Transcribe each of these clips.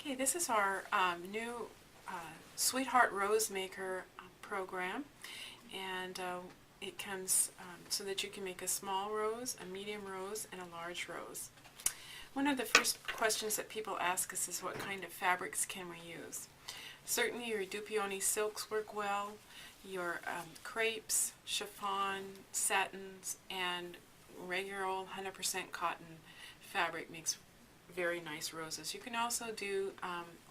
Okay, this is our new Sweetheart Rose Maker program, and it comes so that you can make a small rose, a medium rose, and a large rose. One of the first questions that people ask us is what kind of fabrics can we use? Certainly your Dupioni silks work well, your crepes, chiffon, satins, and regular old 100% cotton fabric makes very nice roses. You can also do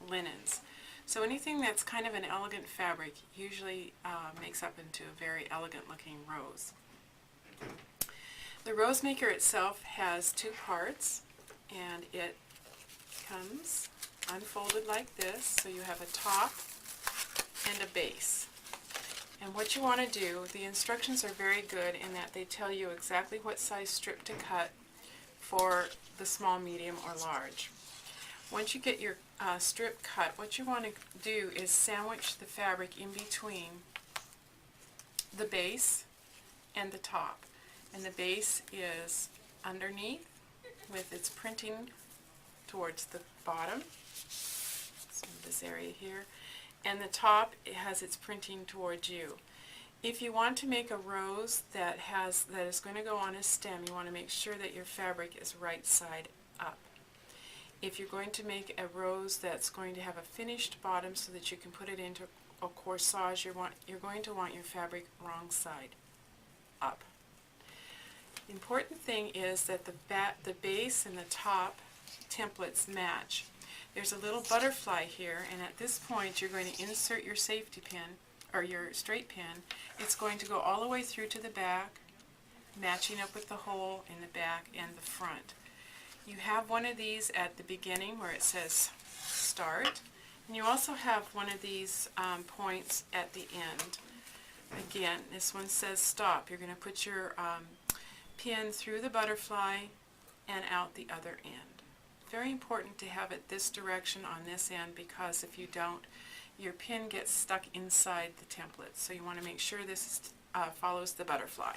linens. So anything that's kind of an elegant fabric usually makes up into a very elegant looking rose. The rose maker itself has two parts, and it comes unfolded like this, so you have a top and a base. And what you want to do, the instructions are very good in that they tell you exactly what size strip to cut for the small, medium, or large. Once you get your strip cut, what you want to do is sandwich the fabric in between the base and the top. And the base is underneath with its printing towards the bottom, so this area here, and the top, it has its printing towards you. If you want to make a rose that is going to go on a stem, you want to make sure that your fabric is right side up. If you're going to make a rose that's going to have a finished bottom so that you can put it into a corsage, you're going to want your fabric wrong side up. The important thing is that the base and the top templates match. There's a little butterfly here, and at this point you're going to insert your safety pin, or your straight pin. It's going to go all the way through to the back, matching up with the hole in the back and the front. You have one of these at the beginning where it says start, and you also have one of these points at the end. Again, this one says stop. You're going to put your pin through the butterfly and out the other end. Very important to have it this direction on this end, because if you don't, your pin gets stuck inside the template. So you want to make sure this follows the butterfly.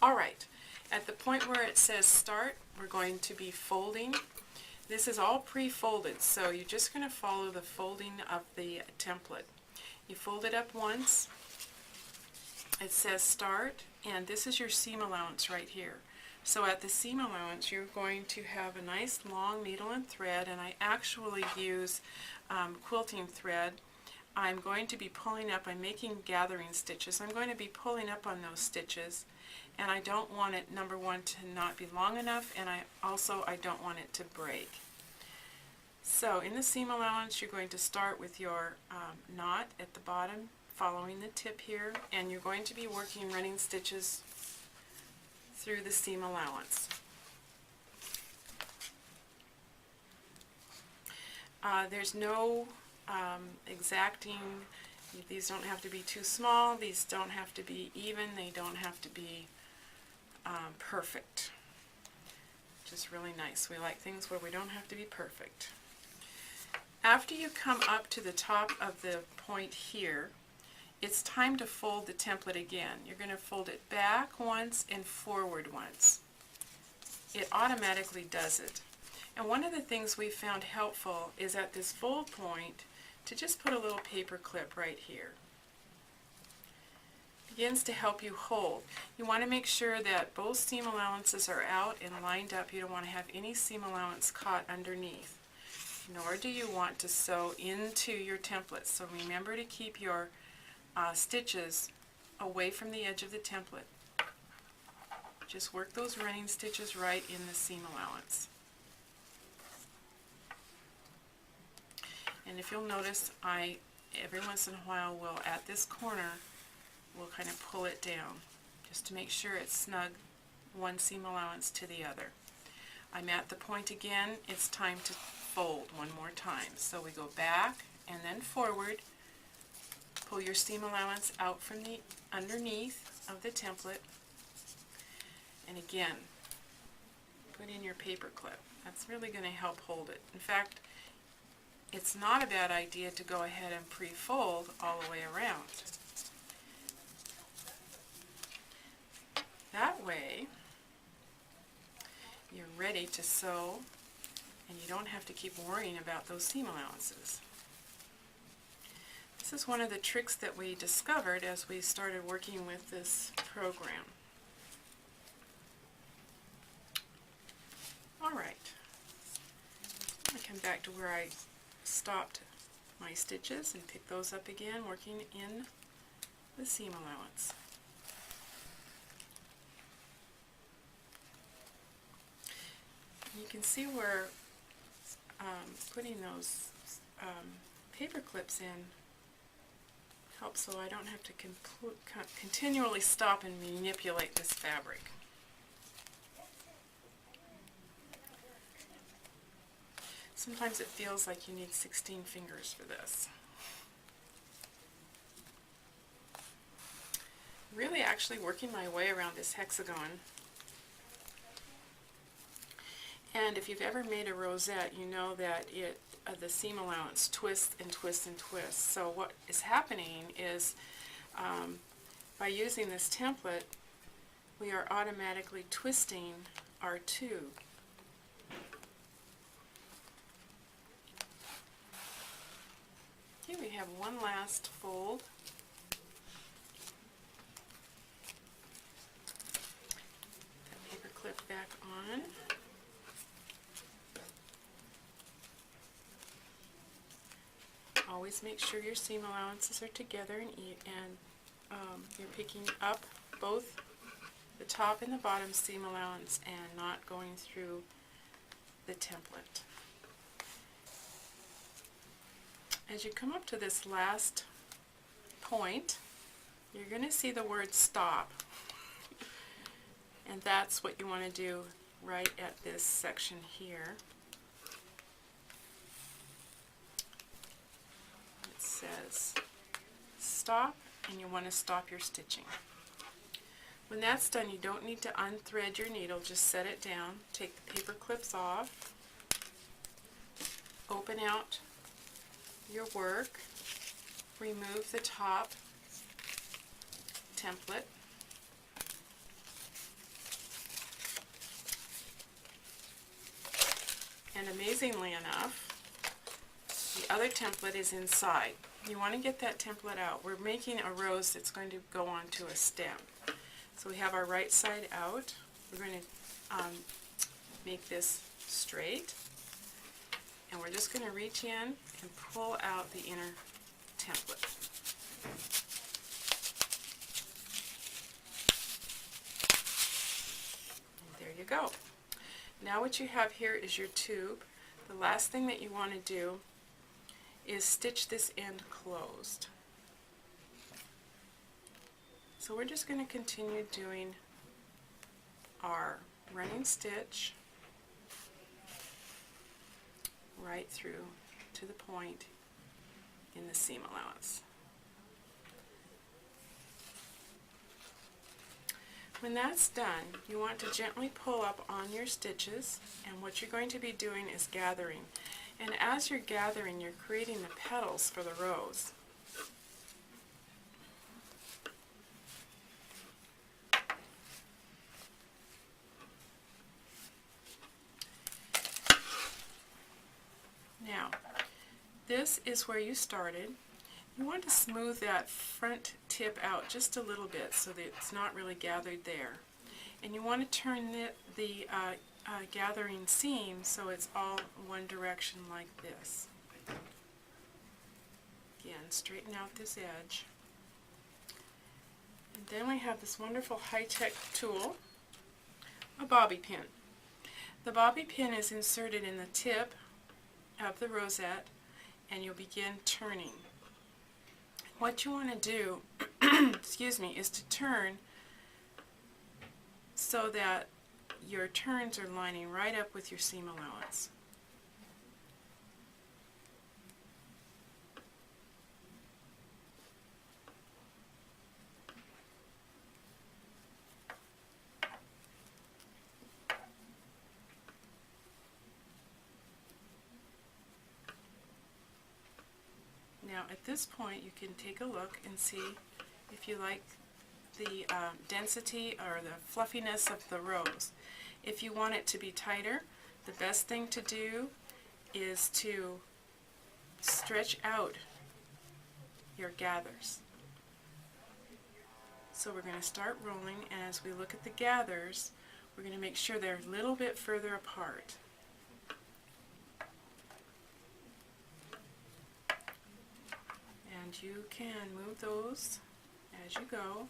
Alright, at the point where it says start, we're going to be folding. This is all pre-folded, so you're just going to follow the folding of the template. You fold it up once, it says start, and this is your seam allowance right here. So at the seam allowance, you're going to have a nice long needle and thread, and I actually use quilting thread. I'm going to be pulling up, I'm making gathering stitches. I'm going to be pulling up on those stitches, and I don't want it, number one, to not be long enough, and I don't want it to break. So in the seam allowance, you're going to start with your knot at the bottom, following the tip here, and you're going to be working running stitches through the seam allowance. There's no exacting, these don't have to be too small, these don't have to be even, they don't have to be perfect. Just really nice. We like things where we don't have to be perfect. After you come up to the top of the point here, it's time to fold the template again. You're going to fold it back once and forward once. It automatically does it. And one of the things we found helpful is at this fold point to just put a little paper clip right here. It begins to help you hold. You want to make sure that both seam allowances are out and lined up. You don't want to have any seam allowance caught underneath. Nor do you want to sew into your template. So remember to keep your stitches away from the edge of the template. Just work those running stitches right in the seam allowance. And if you'll notice, I every once in a while will, at this corner, will kind of pull it down just to make sure it's snug, one seam allowance to the other. I'm at the point again, it's time to fold one more time. So we go back and then forward. Pull your seam allowance out from the underneath of the template, and again, put in your paper clip. That's really going to help hold it. In fact, it's not a bad idea to go ahead and pre-fold all the way around. That way, you're ready to sew and you don't have to keep worrying about those seam allowances. This is one of the tricks that we discovered as we started working with this program. Alright, I'm going to come back to where I stopped my stitches and pick those up again, working in the seam allowance. You can see where putting those paper clips in helps, so I don't have to continually stop and manipulate this fabric. Sometimes it feels like you need 16 fingers for this. Really actually working my way around this hexagon. And if you've ever made a rosette, you know that the seam allowance twists and twists and twists. So what is happening is by using this template, we are automatically twisting our tube. Okay, we have one last fold. That paper clip back on. Always make sure your seam allowances are together and you're picking up both the top and the bottom seam allowance and not going through the template. As you come up to this last point, you're going to see the word stop, and that's what you want to do right at this section here. It says stop, and you want to stop your stitching. When that's done, you don't need to unthread your needle, just set it down, take the paper clips off, open out your work, remove the top template, and amazingly enough, the other template is inside. You want to get that template out. We're making a rose that's going to go onto a stem. So we have our right side out. We're going to make this straight, and we're just going to reach in and pull out the inner template. And there you go. Now what you have here is your tube. The last thing that you want to do is stitch this end closed. So we're just going to continue doing our running stitch right through to the point in the seam allowance. When that's done, you want to gently pull up on your stitches, and what you're going to be doing is gathering. And as you're gathering, you're creating the petals for the rose. Now, this is where you started. You want to smooth that front tip out just a little bit so that it's not really gathered there. And you want to turn the gathering seam so it's all one direction like this. Again, straighten out this edge. And then we have this wonderful high-tech tool, a bobby pin. The bobby pin is inserted in the tip of the rosette, and you'll begin turning. What you want to do excuse me, is to turn so that your turns are lining right up with your seam allowance. Now at this point you can take a look and see if you like the density or the fluffiness of the rose. If you want it to be tighter, the best thing to do is to stretch out your gathers. So we're going to start rolling, and as we look at the gathers, we're going to make sure they're a little bit further apart. And you can move those as you go.